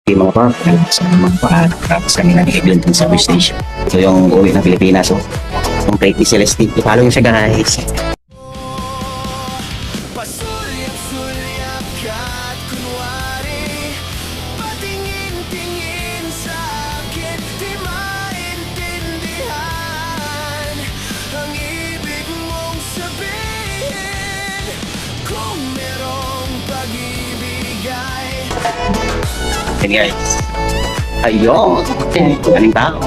Yung mga park, sa mga park, tapos kanina ni Eglinton Service Station. So yung uwi ng Pilipinas, so kung kay Celestine, i-follow nyo siya guys. Pasulyak-sulyak ka't kunwari patingin-tingin sa akin, di maintindihan ang ibig mong sabihin. Kung merong pag-ibigay. Okay guys, ayun, maraming tao.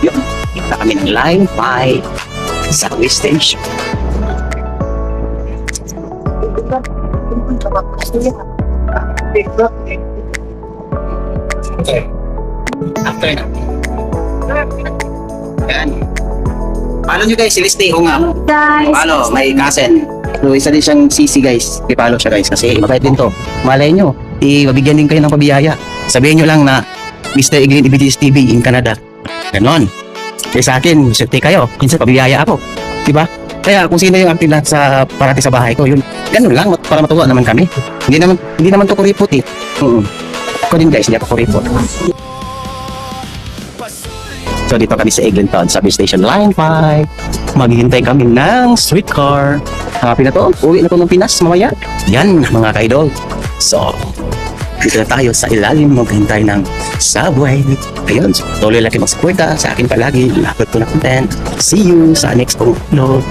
Yun, kita kami ng line 5 sa Service Station. Okay. After na. Yan. Follow nyo guys, si Liste nga. Follow, may cousin. So, isa din siyang CC guys. I-follow siya guys kasi mabait din to. Malay nyo, mabigyan din kayo ng pabiyaya. Sabihin nyo lang na Mr. Eglin Ibidis TV in Canada. Ganon. Kaya sa akin, safety kayo. Minsan pabiyaya ako. Diba? Kaya kung sino yung active lahat sa parati sa bahay ko, yun. Ganun lang, para matuwa naman kami. Hindi naman to kuripot eh. Ako din guys, hindi ako kuripot. So dito kami sa Eglinton Service Station Line 5. Maghihintay kami ng streetcar. Happy na to, uwi na to ng Pinas mamaya. Yan mga ka-idol. So, dito na tayo sa ilalim maghihintay ng subway. Ayun, so, tuloy lang kayo magsuporta sa akin palagi. Upload ko na content. See you sa next upload.